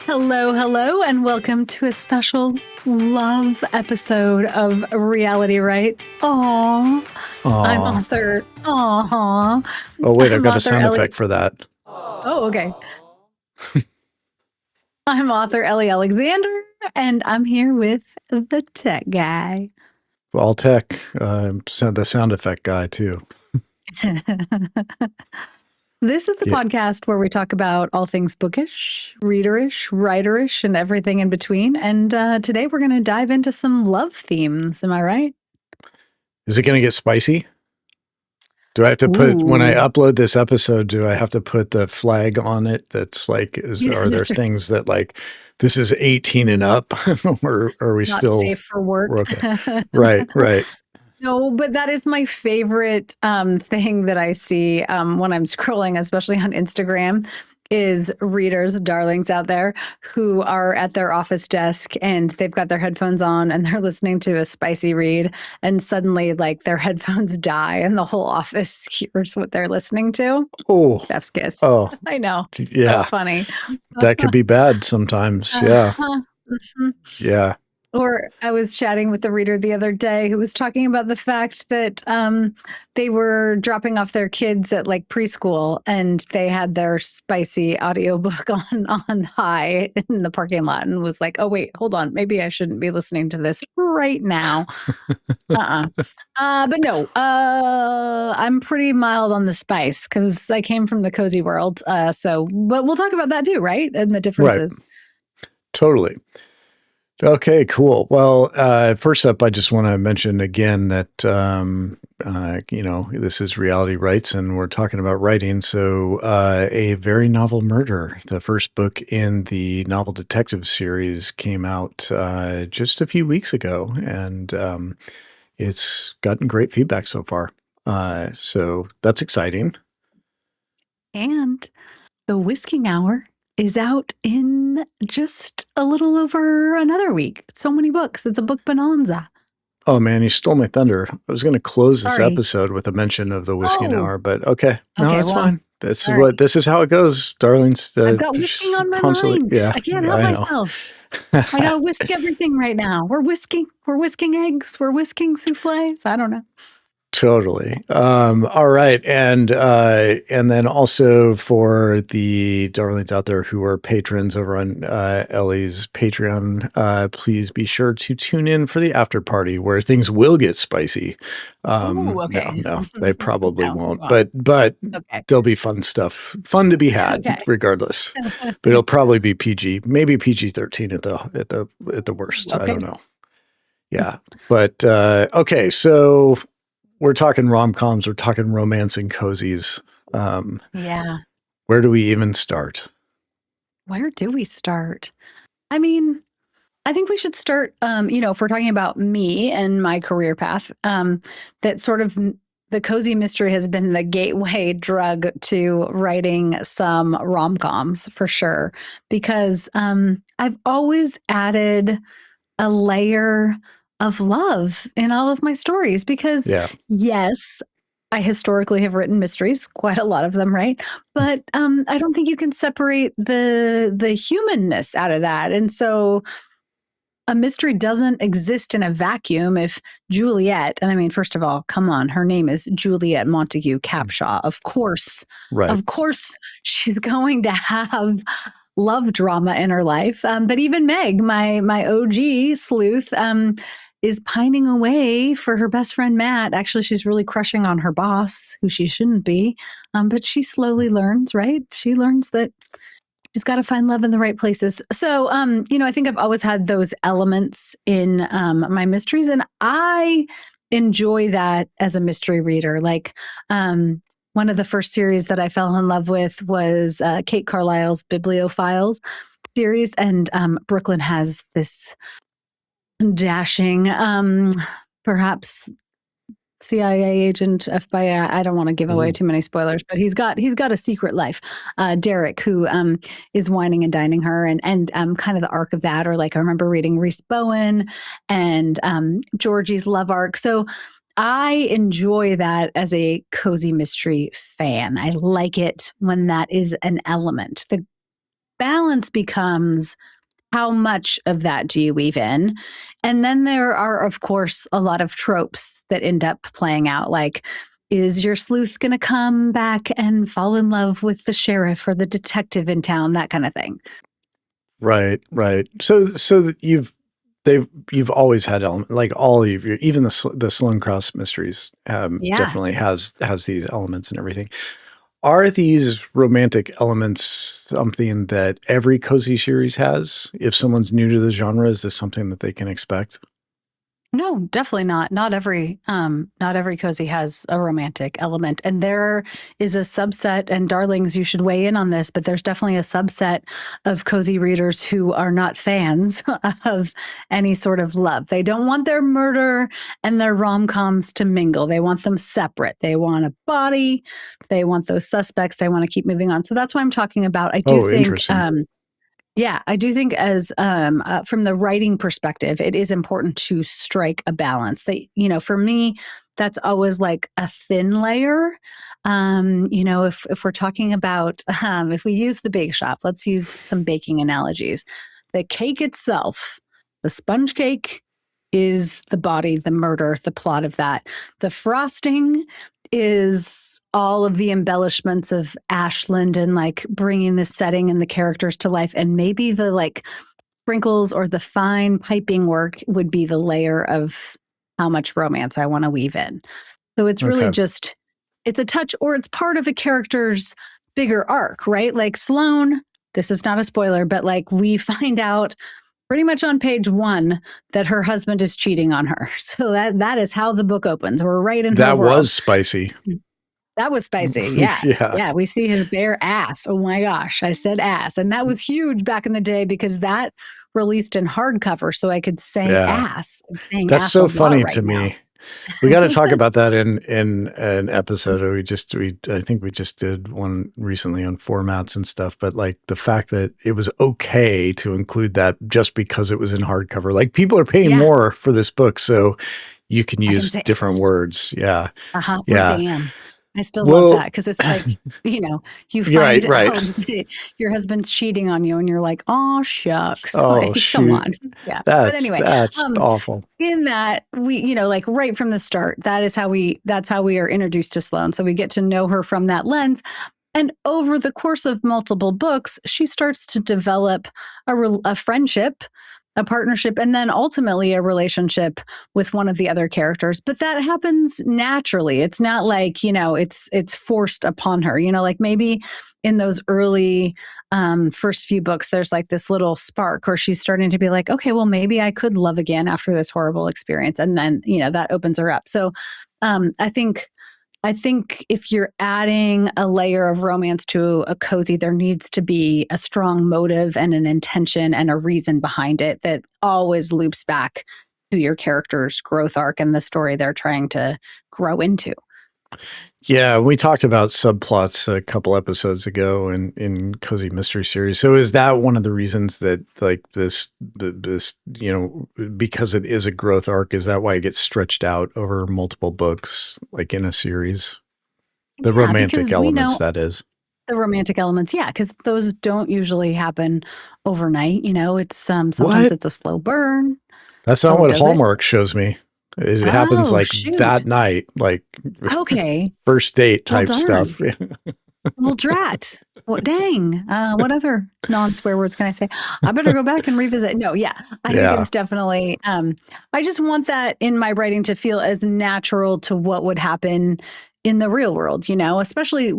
Hello, hello, and welcome to a special love episode of Reality Rights. Aww. I'm author. Aww. Oh, wait, I've got a author sound Ellie. effect for that. Oh, okay. I'm author Ellie Alexander, and I'm here with the tech guy. Well, tech, the sound effect guy, too. This is the podcast where we talk about all things bookish, readerish, writerish, and everything in between. And today we're going to dive into some love themes. Am I right? Is it going to get spicy? Do I have to put, when I upload this episode, do I have to put the flag on it that's like, are there things that like, this is 18 and up? Or are we Not still safe for work? Okay. Right. No, but that is my favorite thing that I see when I'm scrolling, especially on Instagram, is readers, darlings out there who are at their office desk and they've got their headphones on and they're listening to a spicy read, and suddenly like their headphones die and the whole office hears what they're listening to. Oh, Chef's kiss. Oh, I know. Yeah. So funny. That could be bad sometimes. Yeah. Mm-hmm. Yeah. Or I was chatting with the reader the other day who was talking about the fact that they were dropping off their kids at like preschool and they had their spicy audiobook on high in the parking lot and was like, oh, wait, hold on. Maybe I shouldn't be listening to this right now. But no, I'm pretty mild on the spice because I came from the cozy world. But we'll talk about that too, right? And the differences. Right. Totally. Okay, cool. Well, first up, I just want to mention again that, this is Reality Rights and we're talking about writing. So A Very Novel Murder, the first book in the novel detective series, came out just a few weeks ago, and it's gotten great feedback so far. So that's exciting. And the Whisking Hour is out in just a little over another week. So many books. It's a book bonanza. Oh, man, you stole my thunder. I was going to close this episode with a mention of the Whisking Hour, but okay. No, that's fine. This is how it goes, darlings. I've got whisking on my mind. Yeah, I can't help myself. I got to whisk everything right now. We're whisking eggs. We're whisking souffles. I don't know. Totally. All right. And then also for the darlings out there who are patrons over on Ellie's Patreon, please be sure to tune in for the after party where things will get spicy. Okay. No, they probably won't. But okay. There'll be fun to be had regardless. But it'll probably be PG, maybe PG-13 at the worst. Okay. I don't know. Yeah. But okay, so we're talking rom-coms, we're talking romance and cozies. Yeah. Where do we even start? Where do we start? I mean, I think we should start, if we're talking about me and my career path, that sort of the cozy mystery has been the gateway drug to writing some rom-coms for sure, because I've always added a layer of love in all of my stories because yes, I historically have written mysteries, quite a lot of them, right? But I don't think you can separate the humanness out of that. And so a mystery doesn't exist in a vacuum if Juliet, and I mean, first of all, come on, her name is Juliet Montague Capshaw. Of course, she's going to have love drama in her life. But even Meg, my OG sleuth, is pining away for her best friend, Matt. Actually, she's really crushing on her boss, who she shouldn't be. But she slowly learns, right? She learns that she's got to find love in the right places. So, I think I've always had those elements in my mysteries, and I enjoy that as a mystery reader. Like, one of the first series that I fell in love with was Kate Carlisle's Bibliophiles series, and Brooklyn has this dashing, perhaps CIA agent, FBI. I don't want to give away too many spoilers, but he's got a secret life. Derek, who is whining and dining her, and kind of the arc of that. Or like I remember reading Reese Bowen and Georgie's love arc. So I enjoy that as a cozy mystery fan. I like it when that is an element. balance becomes how much of that do you weave in? And then there are, of course, a lot of tropes that end up playing out. Like, is your sleuth going to come back and fall in love with the sheriff or the detective in town? That kind of thing. Right, right. So you've always had element, like all of your, even the Sloane Cross mysteries Yeah. definitely has these elements and everything. Are these romantic elements something that every cozy series has? If someone's new to the genre, is this something that they can expect? No, definitely not. Not every cozy has a romantic element. And there is a subset, and darlings, you should weigh in on this, but there's definitely a subset of cozy readers who are not fans of any sort of love. They don't want their murder and their rom-coms to mingle. They want them separate. They want a body. They want those suspects. They want to keep moving on. So that's why I'm talking about. I do Oh, think interesting. yeah, I do think as from the writing perspective, it is important to strike a balance. That, for me, that's always like a thin layer. If we're talking about if we use the bake shop, let's use some baking analogies. The cake itself, the sponge cake, is the body, the murder, the plot of that. The frosting is all of the embellishments of Ashland and like bringing the setting and the characters to life. And maybe the like sprinkles or the fine piping work would be the layer of how much romance I want to weave in. So it's really Okay. just, it's a touch or it's part of a character's bigger arc, right? Like Sloane, this is not a spoiler, but like we find out pretty much on page 1 that her husband is cheating on her. So that is how the book opens. We're right in her That world. was spicy. That was spicy. Yeah. Yeah. Yeah. We see his bare ass. Oh my gosh. I said ass. And that was huge back in the day because that released in hardcover. So I could say Yeah. ass. I'm saying That's ass a so lot funny right to now. me. We got to talk about that in an episode. I think we just did one recently on formats and stuff, but like the fact that it was okay to include that just because it was in hardcover. Like people are paying Yeah. more for this book, so you can I can use say different ass. words. Yeah. Uh-huh. Or Yeah. damn. I still love that Well, because it's like, you you're right, find right. out your husband's cheating on you and you're like, oh, shucks. Oh Like, come shoot. on. Yeah. But That's anyway, that's um, awful. in that we, like right from the start, that's how we are introduced to Sloane. So we get to know her from that lens. And over the course of multiple books, she starts to develop a friendship, a partnership, and then ultimately a relationship with one of the other characters. But that happens naturally. It's not like, it's forced upon her. Like maybe in those early first few books, there's like this little spark, or she's starting to be like, okay, well, maybe I could love again after this horrible experience. And then, that opens her up. So I think if you're adding a layer of romance to a cozy, there needs to be a strong motive and an intention and a reason behind it that always loops back to your character's growth arc and the story they're trying to grow into. Yeah, we talked about subplots a couple episodes ago in Cozy Mystery Series. So is that one of the reasons that like this, because it is a growth arc, is that why it gets stretched out over multiple books, like in a series? The Yeah, because romantic we elements, know that is. the romantic elements. Yeah, because those don't usually happen overnight. It's sometimes What? it's a slow burn. That's not Oh, what does it? Hallmark shows me. It happens Oh, like shoot. that night, like Okay. first date Well, type darn. stuff. Well, drat. Well, dang. What other non-swear words can I say? I better go back and revisit. No, yeah, I think Yeah. it's definitely. I just want that in my writing to feel as natural to what would happen in the real world. Especially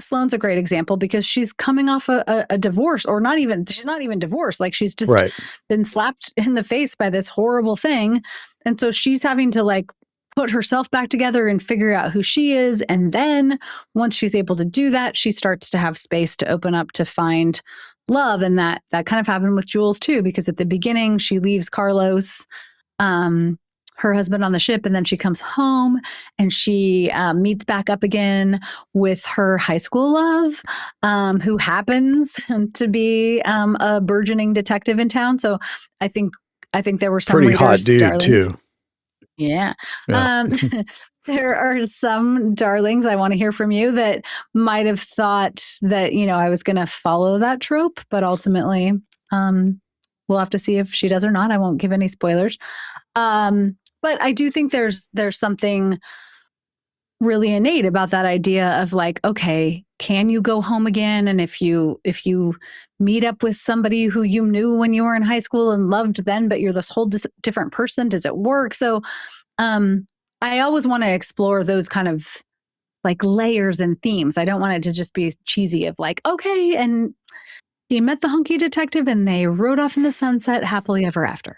Sloane's a great example because she's coming off a divorce, or not even. She's not even divorced. Like she's just Right. been slapped in the face by this horrible thing, and so she's having to like put herself back together and figure out who she is, and then once she's able to do that, she starts to have space to open up to find love. And that kind of happened with Jules too, because at the beginning she leaves Carlos, um, her husband, on the ship, and then she comes home and she meets back up again with her high school love, who happens to be a burgeoning detective in town. So I think there were some Pretty hot readers, dude darlings. too. Yeah. Yeah. Um, There are some darlings I want to hear from you that might have thought that, I was going to follow that trope, but ultimately, um, we'll have to see if she does or not. I won't give any spoilers. But I do think there's something really innate about that idea of like, okay, can you go home again? And if you meet up with somebody who you knew when you were in high school and loved then, but you're this whole different person, does it work? So I always want to explore those kind of like layers and themes. I don't want it to just be cheesy of like, okay, and he met the hunky detective and they rode off in the sunset happily ever after.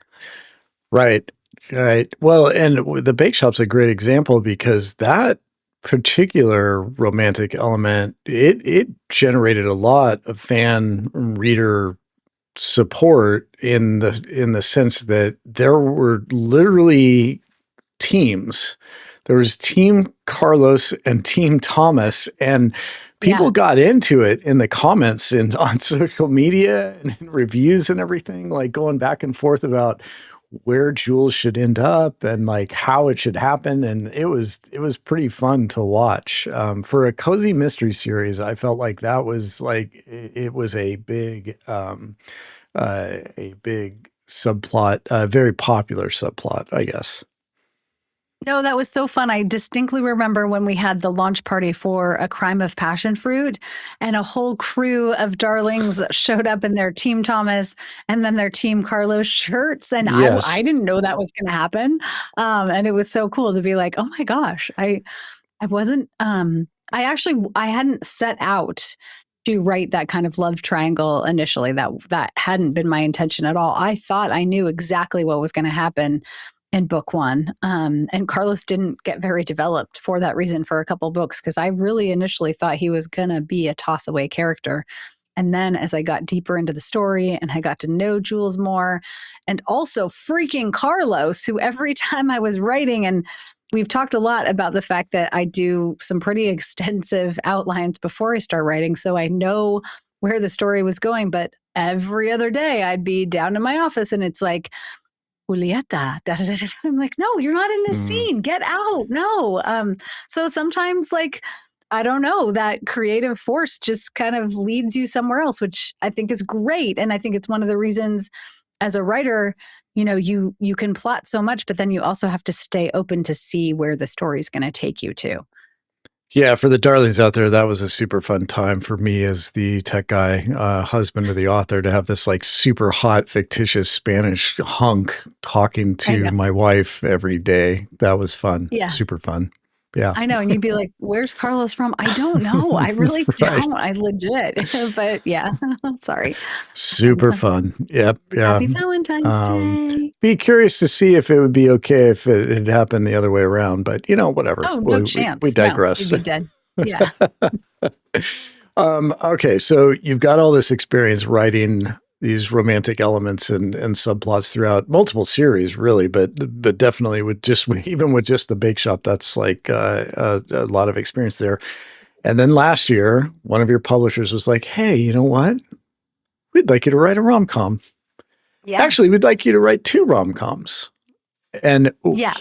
Right. Right. Well, and the bake shop's a great example because that particular romantic element, it generated a lot of fan reader support in the sense that there were literally teams. There was Team Carlos and Team Thomas, and Yeah. people got into it in the comments and on social media and in reviews and everything, like going back and forth about where Jules should end up and like how it should happen. And it was pretty fun to watch. For a cozy mystery series, I felt like that was like it was a big subplot, a very popular subplot, I guess. No, that was so fun. I distinctly remember when we had the launch party for A Crime of Passion Fruit, and a whole crew of darlings showed up in their Team Thomas and then their Team Carlos shirts. And I Yes. didn't know that was going to happen. And it was so cool to be like, oh my gosh, I wasn't, I hadn't set out to write that kind of love triangle initially. That hadn't been my intention at all. I thought I knew exactly what was going to happen in book one. And Carlos didn't get very developed for that reason for a couple books, because I really initially thought he was going to be a toss away character. And then as I got deeper into the story and I got to know Jules more, and also freaking Carlos, who every time I was writing, and we've talked a lot about the fact that I do some pretty extensive outlines before I start writing. So I know where the story was going, but every other day I'd be down in my office and it's like, Julieta. Da, da, da, da. I'm like, no, you're not in this Mm. scene. Get out. No. So sometimes, like, I don't know, that creative force just kind of leads you somewhere else, which I think is great. And I think it's one of the reasons as a writer, you can plot so much, but then you also have to stay open to see where the story's going to take you to. Yeah, for the darlings out there, that was a super fun time for me as the tech guy, husband of the author, to have this like super hot, fictitious Spanish hunk talking I to know. my wife every day. That was fun, Yeah. super fun. Yeah. I know. And you'd be like, where's Carlos from? I don't know. I really Right. don't. I legit. But yeah, sorry. Super fun. Yep. Yeah. Happy Valentine's Um, Day. be curious to see if it would be okay if it had happened the other way around, but whatever. Oh, no We chance. No, you'd digress. be dead. Yeah. Okay, so you've got all this experience writing these romantic elements and subplots throughout multiple series, really, but definitely with just even with just the bake shop, that's like a lot of experience there. And then last year, one of your publishers was like, "Hey, you know what? We'd like you to write a rom com. Yeah. Actually, we'd like you to write two rom coms." And Yeah.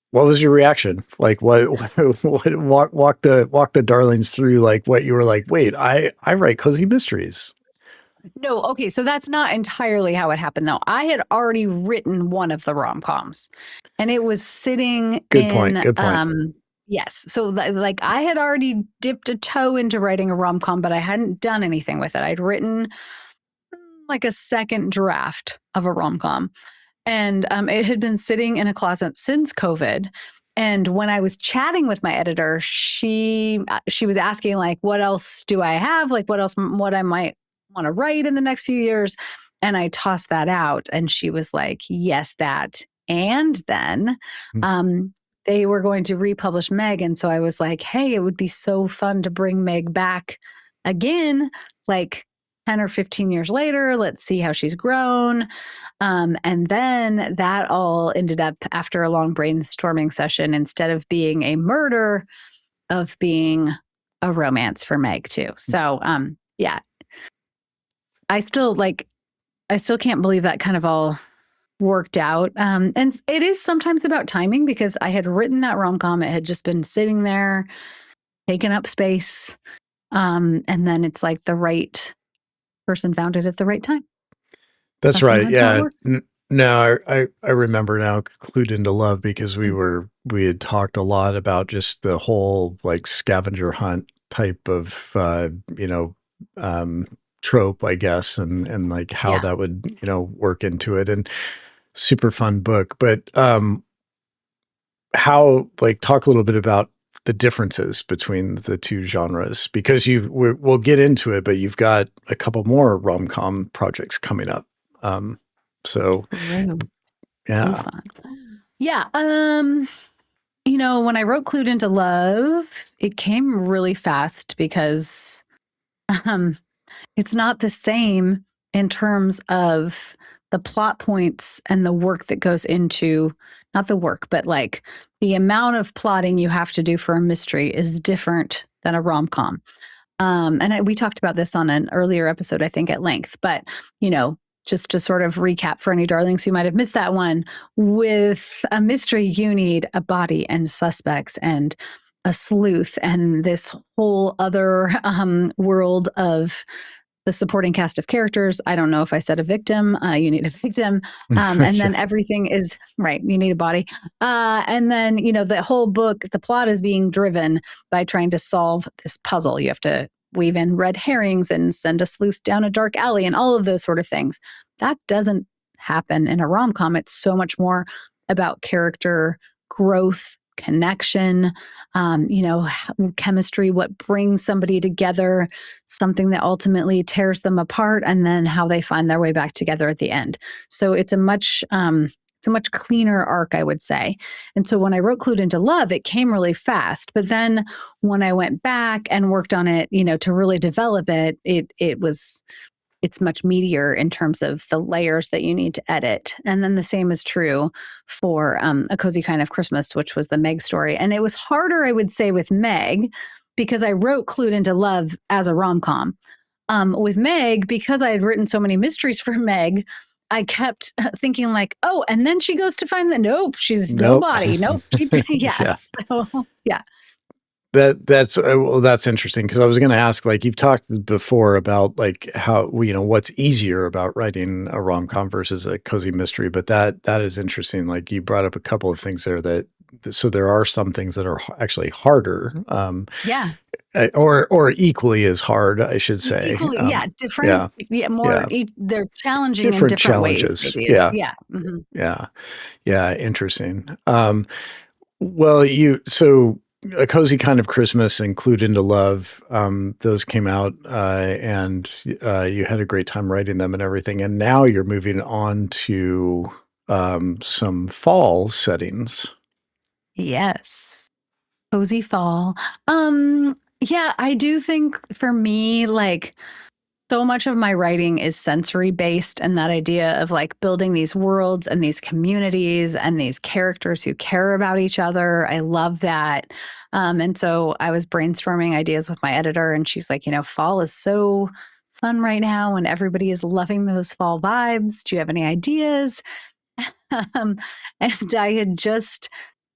what was your reaction? Like, what walk the darlings through like what you were like? Wait, I write cozy mysteries. No, okay. So that's not entirely how it happened, though. I had already written one of the rom-coms and it was sitting Good point. in, Good point. yes. So like I had already dipped a toe into writing a rom-com, but I hadn't done anything with it. I'd written like a second draft of a rom-com. And it had been sitting in a closet since COVID. And when I was chatting with my editor, she was asking like, "What else do I have? Like, what I might want to write in the next few years?" And I tossed that out, and she was like, "Yes, that." And then Mm. um, they were going to republish Meg, and so I was like, "Hey, it would be so fun to bring Meg back again, like 10 or 15 years later. Let's see how she's grown." And then that all ended up, after a long brainstorming session, instead of being a murder, of being a romance for Meg too. So yeah, I still can't believe that kind of all worked out. And it is sometimes about timing because I had written that rom-com. It had just been sitting there, taking up space. And then it's like the right person found it at the right time. That's That's right. sometimes how it Yeah. works. No, I remember now Clued into Love because we had talked a lot about just the whole like scavenger hunt type of you know, um trope, I guess, and like how Yeah. that would, work into it. And super fun book. But how like talk a little bit about the differences between the two genres because we'll get into it, but you've got a couple more rom-com projects coming up. So True. So yeah. fun. Yeah. When I wrote Clued into Love, it came really fast because um it's not the same in terms of the plot points and the work that goes into not the work, but like the amount of plotting you have to do for a mystery is different than a rom-com. We talked about this on an earlier episode, I think, at length. But just to sort of recap for any darlings who might have missed that one, with a mystery, you need a body and suspects and a sleuth and this whole other world of the supporting cast of characters. I don't know if I said a victim. You need a victim. And then Yeah. everything is right. You need a body. And then, the whole book, the plot is being driven by trying to solve this puzzle. You have to weave in red herrings and send a sleuth down a dark alley and all of those sort of things. That doesn't happen in a rom com. It's so much more about character growth, connection, chemistry, what brings somebody together, something that ultimately tears them apart, and then how they find their way back together at the end. So it's a much cleaner arc, I would say. And so when I wrote Clued into Love, it came really fast. But then when I went back and worked on it, to really develop it, it's much meatier in terms of the layers that you need to edit. And then the same is true for A Cozy Kind of Christmas, which was the Meg story. And it was harder, I would say, with Meg because I wrote Clued into Love as a rom com. With Meg, because I had written so many mysteries for Meg, I kept thinking like, oh, and then she goes to find nope, she's Nope. nobody. Nope. Yeah. Yeah. So, yeah. That's interesting because I was going to ask, like, you've talked before about like how what's easier about writing a rom com versus a cozy mystery, but that is interesting. Like you brought up a couple of things there so there are some things that are actually harder, Yeah. or equally as hard, I should say. Equally, yeah, different, Yeah, yeah, more, yeah, they're challenging in different different ways, challenges. maybe is, Yeah, yeah. Mhm. yeah, yeah. Interesting. Well, so A Cozy Kind of Christmas and Clued into Love, those came out, and you had a great time writing them and everything. And now you're moving on to some fall settings. Yes. Cozy fall. Yeah, I do think for me, like, so much of my writing is sensory based, and that idea of like building these worlds and these communities and these characters who care about each other. I love that. And so I was brainstorming ideas with my editor, and she's like, fall is so fun right now, and everybody is loving those fall vibes. Do you have any ideas? um, and I had just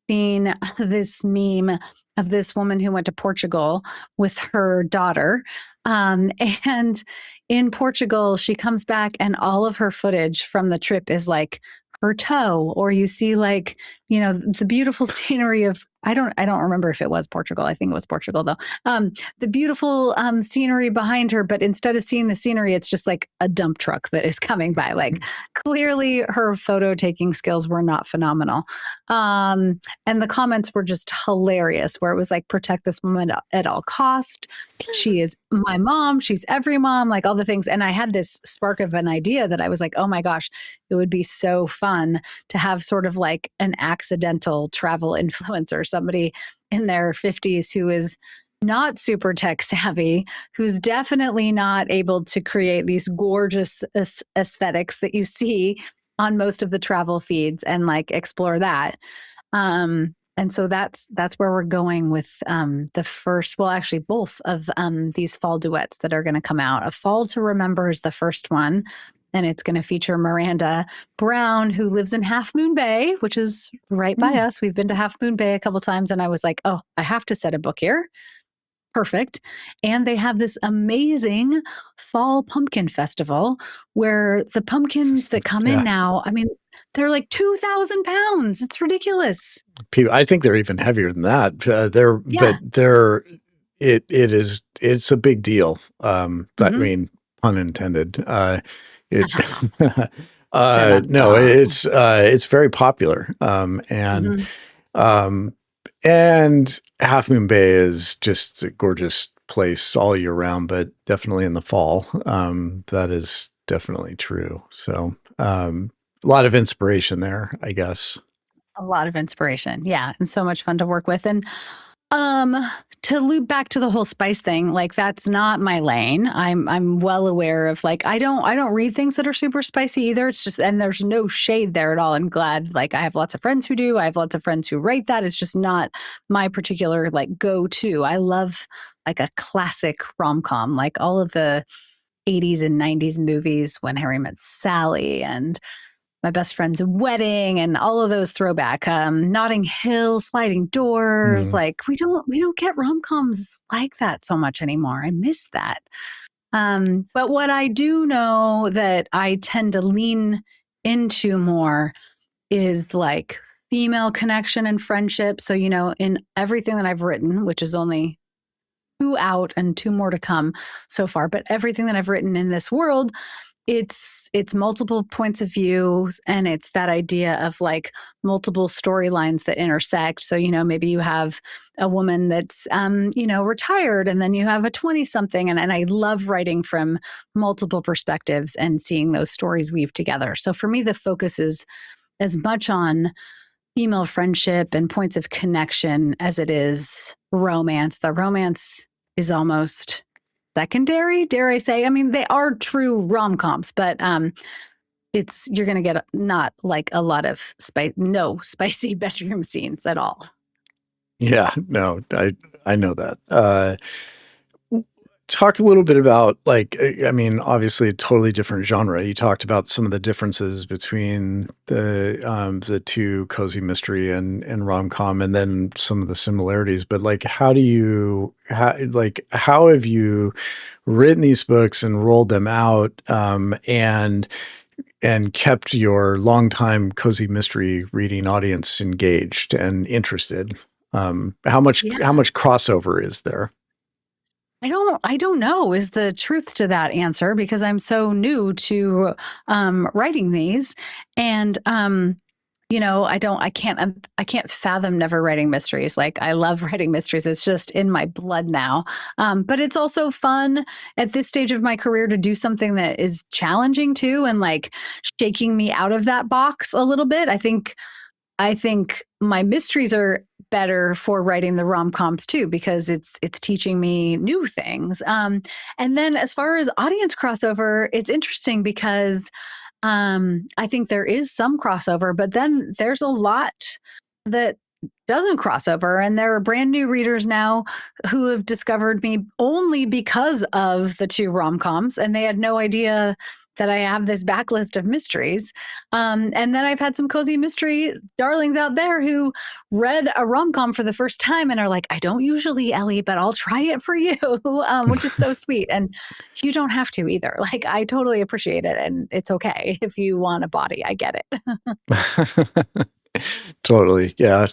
seen this meme of this woman who went to Portugal with her daughter. And in Portugal, she comes back and all of her footage from the trip is like her toe, or you see like, the beautiful scenery of I don't remember if it was Portugal. I think it was Portugal though. The beautiful scenery behind her, but instead of seeing the scenery, it's just like a dump truck that is coming by. Like clearly her photo taking skills were not phenomenal. And the comments were just hilarious, where it was like, protect this woman at all cost. She is my mom. She's every mom, like all the things. And I had this spark of an idea that I was like, oh my gosh, it would be so fun to have sort of like an accidental travel influencer, somebody in their 50s who is not super tech savvy, who's definitely not able to create these gorgeous aesthetics that you see on most of the travel feeds and like explore that. And so that's where we're going with the first, well, actually both of these fall duets that are going to come out. A Fall to Remember is the first one. and it's going to feature Miranda Brown, who lives in Half Moon Bay, which is right by us. We've been to Half Moon Bay a couple times, and I was like, oh, I have to set a book here. Perfect. And they have this amazing fall pumpkin festival where the pumpkins that come in Yeah. now, I mean, they're like 2,000 pounds. It's ridiculous. I think they're even heavier than that. Yeah. It's a big deal. I Hmm. mean, pun intended. It, no, Dun-dun-dun. it's very popular. Hmm. Um, and Half Moon Bay is just a gorgeous place all year round, but definitely in the fall. That is definitely true. So, a lot of inspiration there, I guess. A lot of inspiration. Yeah. And so much fun to work with. And Um, to loop back to the whole spice thing, like that's not my lane. I'm well aware of like I don't read things that are super spicy either. It's just and there's no shade there at all. I'm glad like I have lots of friends who do. I have lots of friends who write that. It's just not my particular like go-to. I love like a classic rom-com, like all of the 80s and 90s movies when Harry Met Sally and my best friend's wedding and all of those throwback Notting Hill, Sliding Doors. Mm. Like we don't get rom-coms like that so much anymore. I miss that. But what I do know that I tend to lean into more is like female connection and friendship. So, in everything that I've written, which is only two out and two more to come so far, but everything that I've written in this world, it's multiple points of view, and it's that idea of like multiple storylines that intersect. So maybe you have a woman that's retired, and then you have a 20 something, and I love writing from multiple perspectives and seeing those stories weave together. So for me the focus is as much on female friendship and points of connection as it is romance. The romance is almost secondary, dare I say. I mean, they are true rom-coms, but it's you're going to get not like a lot of no spicy bedroom scenes at all. Yeah, no, I know that. Talk a little bit about like I mean, obviously a totally different genre. You talked about some of the differences between the two cozy mystery and rom-com, and then some of the similarities. But like, how have you written these books and rolled them out, and kept your longtime cozy mystery reading audience engaged and interested? Yeah. How much crossover is there? I don't know is the truth to that answer because I'm so new to writing these. And I can't fathom never writing mysteries. Like I love writing mysteries. It's just in my blood now. But it's also fun at this stage of my career to do something that is challenging too, and like shaking me out of that box a little bit. I think my mysteries are better for writing the rom-coms too because it's teaching me new things. And then as far as audience crossover, it's interesting because I think there is some crossover, but then there's a lot that doesn't cross over. And there are brand new readers now who have discovered me only because of the two rom-coms, and they had no idea that I have this backlist of mysteries. And then I've had some cozy mystery darlings out there who read a rom-com for the first time and are like, I don't usually, Ellie, but I'll try it for you, which is so sweet. And you don't have to either. Like, I totally appreciate it. And it's okay if you want a body. I get it. Totally. Yeah.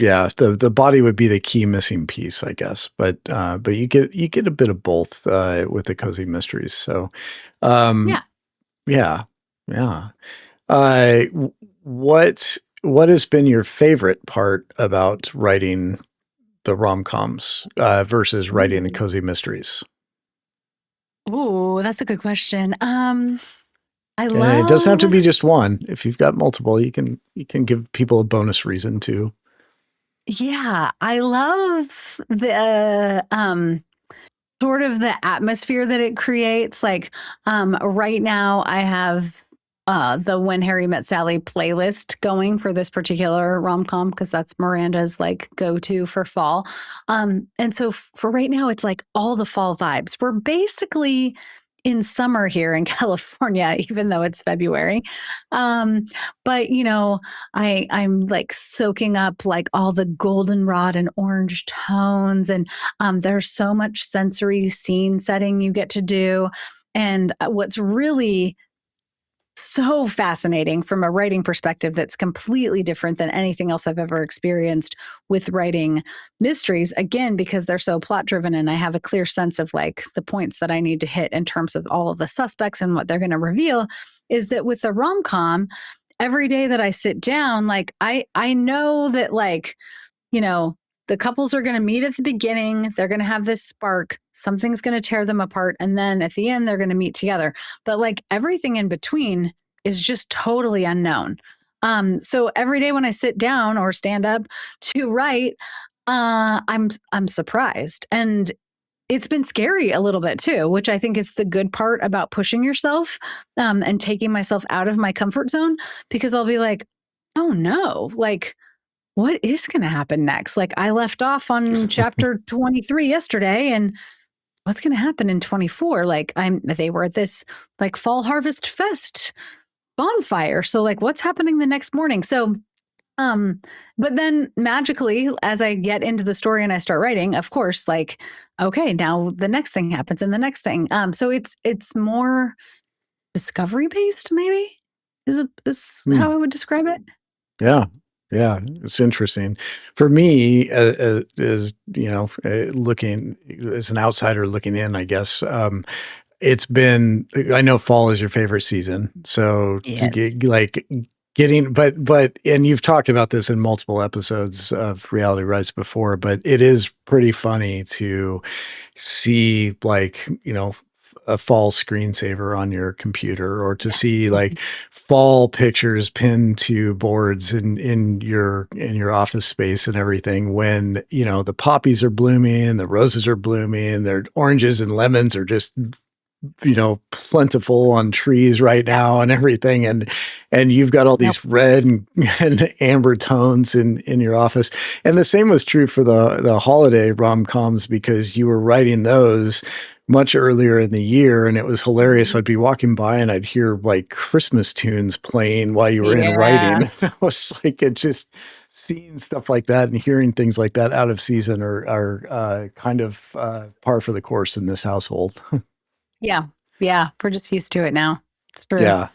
Yeah, the body would be the key missing piece, I guess. But you get a bit of both with the cozy mysteries. So, um, Yeah. yeah, yeah. What has been your favorite part about writing the rom-coms versus writing the Ooh. cozy mysteries? Ooh, that's a good question. I And it doesn't have love, to be just one. If you've got multiple, you can give people a bonus reason too. yeah, I love the sort of the atmosphere that it creates. Like, right now, I have the When Harry Met Sally playlist going for this particular rom com because that's Miranda's like go to for fall. And so for right now, it's like all the fall vibes. We're basically in summer here in California, even though it's February. Um, but I'm like soaking up like all the goldenrod and orange tones, and there's so much sensory scene setting you get to do. And what's really so fascinating from a writing perspective that's completely different than anything else I've ever experienced with writing mysteries, again because they're so plot driven and I have a clear sense of like the points that I need to hit in terms of all of the suspects and what they're going to reveal, is that with the rom-com, every day that I sit down, like I know that like, you know, the couples are going to meet at the beginning. They're going to have this spark. Something's going to tear them apart. And then at the end, they're going to meet together. But like everything in between is just totally unknown. So every day when I sit down or stand up to write, I'm surprised. And it's been scary a little bit too, which I think is the good part about pushing yourself, and taking myself out of my comfort zone, because I'll be like, oh no, like, what is going to happen next? Like I left off on chapter 23 yesterday, and what's going to happen in 24? Like they were at this like fall harvest fest bonfire. So like what's happening the next morning? So but then magically as I get into the story and I start writing, of course, like okay, now the next thing happens and the next thing. So it's more discovery based, maybe is Hmm. how I would describe it. Yeah. Yeah. It's interesting. For me, as looking as an outsider looking in, I guess, it's been, I know fall is your favorite season. So Yes. like getting, and you've talked about this in multiple episodes of Reality Rights before, but it is pretty funny to see like, a fall screensaver on your computer, or to see Mhm. like fall pictures pinned to boards in your office space and everything, when the poppies are blooming, the roses are blooming, their oranges and lemons are just plentiful on trees right Yeah. now and everything. And you've got all Nope. these red and amber tones in your office. And the same was true for the holiday rom-coms, because you were writing those much earlier in the year. And it was hilarious. Mhm. I'd be walking by and I'd hear like Christmas tunes playing while you were in Yeah. writing. I was like, it just, seeing stuff like that and hearing things like that out of season are kind of par for the course in this household. Yeah. Yeah. We're just used to it now. It's true. Yeah.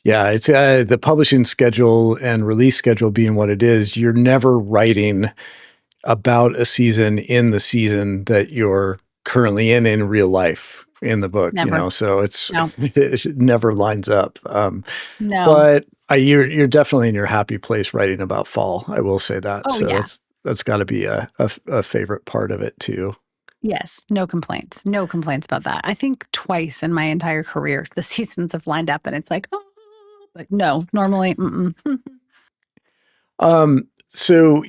Yeah, it's the publishing schedule and release schedule being what it is. You're never writing about a season in the season that you're currently in real life in the book, Never. so it's No. it never lines up. No. But you're definitely in your happy place writing about fall. I will say that. Oh, So yeah. that's got to be a favorite part of it too. Yes. No complaints. No complaints about that. I think twice in my entire career, the seasons have lined up and it's like, oh, but no, normally, mm-mm. So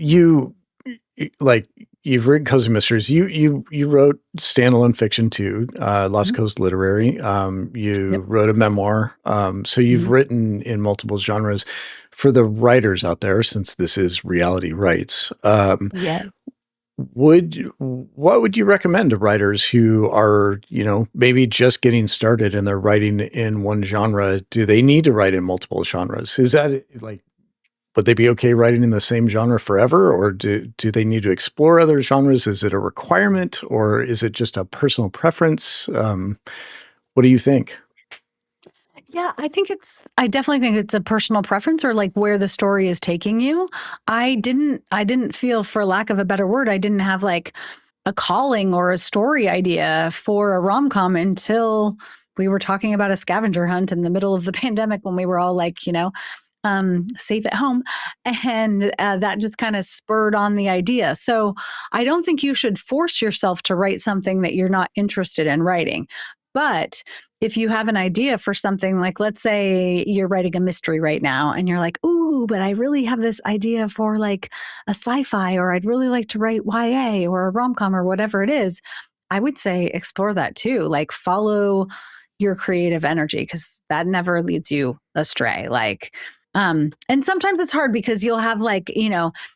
like you've written Cozy Mysteries. You wrote standalone fiction too, Lost Mhm. Coast Literary. You Yep. wrote a memoir. So you've Mhm. written in multiple genres. For the writers out there, since this is Reality Rights, Yes. what would you recommend to writers who are, maybe just getting started and they're writing in one genre? Do they need to write in multiple genres? Is that like, would they be okay writing in the same genre forever, or do they need to explore other genres? Is it a requirement, or is it just a personal preference? What do you think? Yeah, I definitely think it's a personal preference or like where the story is taking you. I didn't feel, for lack of a better word, I didn't have like a calling or a story idea for a rom-com until we were talking about a scavenger hunt in the middle of the pandemic when we were all like, safe at home. And that just kind of spurred on the idea. So I don't think you should force yourself to write something that you're not interested in writing. But if you have an idea for something, like let's say you're writing a mystery right now and you're like, ooh, but I really have this idea for like a sci-fi, or I'd really like to write YA or a rom-com or whatever it is, I would say explore that too. Like follow your creative energy, because that never leads you astray. Like, and sometimes it's hard because you'll have like,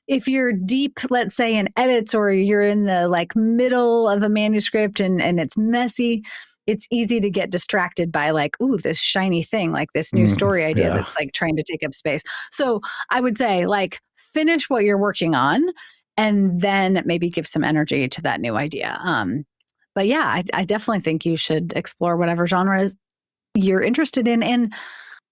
if you're deep, let's say in edits, or you're in the like middle of a manuscript and it's messy, it's easy to get distracted by like, ooh, this shiny thing, like this new story idea Yeah. that's like trying to take up space. So I would say like finish what you're working on and then maybe give some energy to that new idea. But yeah, I definitely think you should explore whatever genres you're interested in. And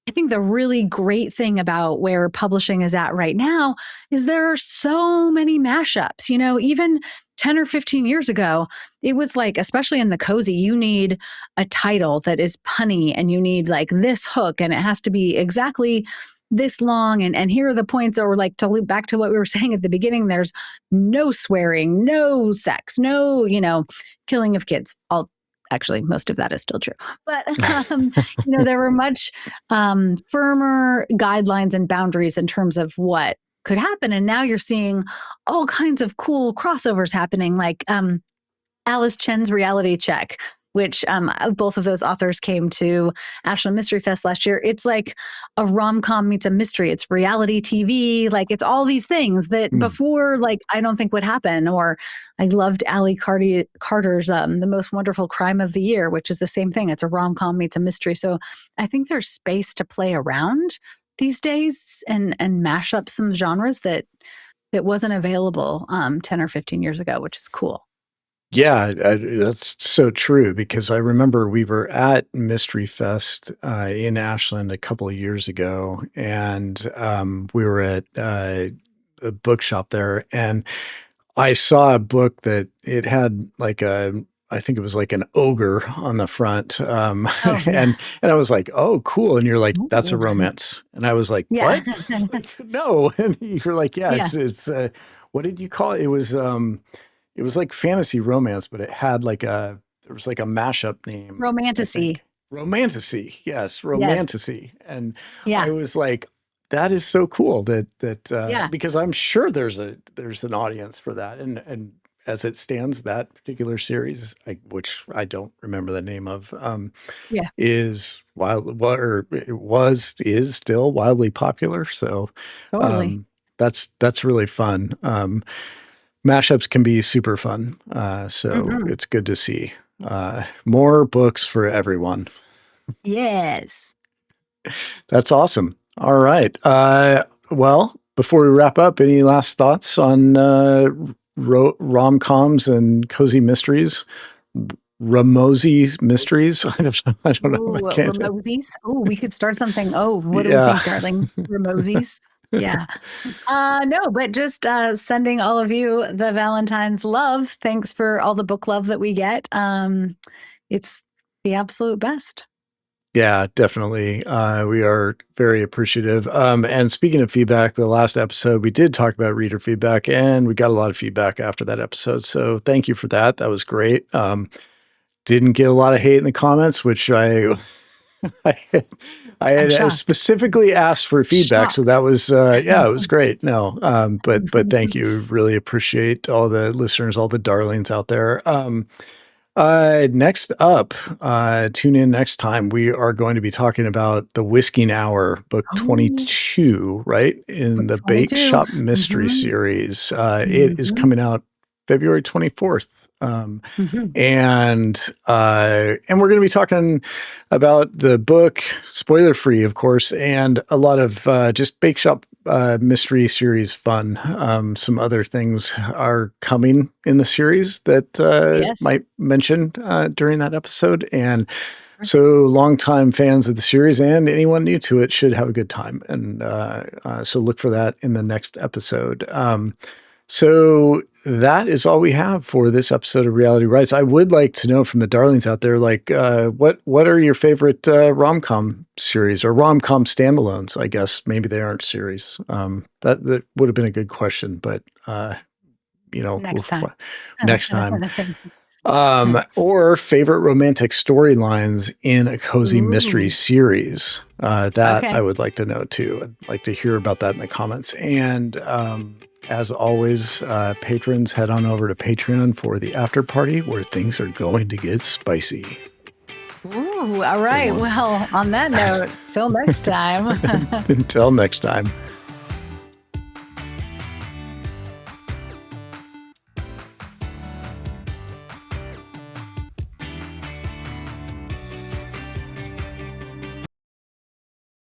I think the really great thing about where publishing is at right now is there are so many mashups. You know, even 10 or 15 years ago, it was like, especially in the cozy, you need a title that is punny and you need like this hook and it has to be exactly this long. And here are the points, or like to loop back to what we were saying at the beginning, there's no swearing, no sex, no, killing of kids. All actually, most of that is still true. But, there were much firmer guidelines and boundaries in terms of what could happen. And now you're seeing all kinds of cool crossovers happening, like Alice Chen's Reality Check, which both of those authors came to Ashland Mystery Fest last year. It's like a rom-com meets a mystery. It's reality TV. Like it's all these things that before, like, I don't think would happen. Or I loved Allie Carter's The Most Wonderful Crime of the Year, which is the same thing. It's a rom-com meets a mystery. So I think there's space to play around these days and mash up some genres that wasn't available 10 or 15 years ago, which is cool. Yeah, that's so true because I remember we were at Mystery Fest in Ashland a couple of years ago, and we were at a bookshop there, and I saw a book that it had like I think it was like an ogre on the front, Oh, yeah. and I was like, oh, cool, and you're like, that's a Ooh. romance, and I was like, Yeah. what? Like, no, and you're like, yeah, Yeah. it's what did you call it? It was like fantasy romance, but it had like there was like a mashup name, I Romantasy. think. Romantasy. Yes, Yes. Romantasy. And Yeah. I was like, that is so cool that Yeah. because I'm sure there's an audience for that. And as it stands, that particular series, which I don't remember the name of, Yeah. is is still wildly popular. So Totally. that's really fun. Mashups can be super fun, so Mhm. it's good to see. More books for everyone. Yes. That's awesome. All right. Well, before we wrap up, any last thoughts on rom-coms and cozy mysteries? Ramosi mysteries? I don't know. Ooh, I can't. Ramoses. Oh, we could start something. Oh, what do we Yeah. think, darling? Ramoses. Yeah. No, but just sending all of you the Valentine's love. Thanks for all the book love that we get. It's the absolute best. Yeah, definitely. We are very appreciative. And speaking of feedback, the last episode we did talk about reader feedback, and we got a lot of feedback after that episode. So thank you for that. That was great. Didn't get a lot of hate in the comments, which I I I'm had shocked. specifically asked for feedback, so Shocked. that was yeah, it was great. No, but thank you. Really appreciate all the listeners, all the darlings out there. Next up, tune in next time. We are going to be talking about the Whisking Hour, book Oh, 22, right? In the 22. Bakeshop mystery Mhm. series. It is Mhm. coming out February 24th. Mhm. And we're going to be talking about the book, spoiler free, of course, and a lot of just Bake Shop mystery series fun. Some other things are coming in the series that Yes. might mention during that episode. And so longtime fans of the series and anyone new to it should have a good time. And so look for that in the next episode. So that is all we have for this episode of Reality Rights. I would like to know from the darlings out there, like, what are your favorite rom-com series or rom-com standalones? I guess maybe they aren't series. That would have been a good question, but Next time. next time. Or favorite romantic storylines in a cozy mystery Ooh. series. That Okay. I would like to know too. I'd like to hear about that in the comments. And as always, patrons, head on over to Patreon for the after party where things are going to get spicy. Ooh, all right. Well, on that note, till next time. Until next time.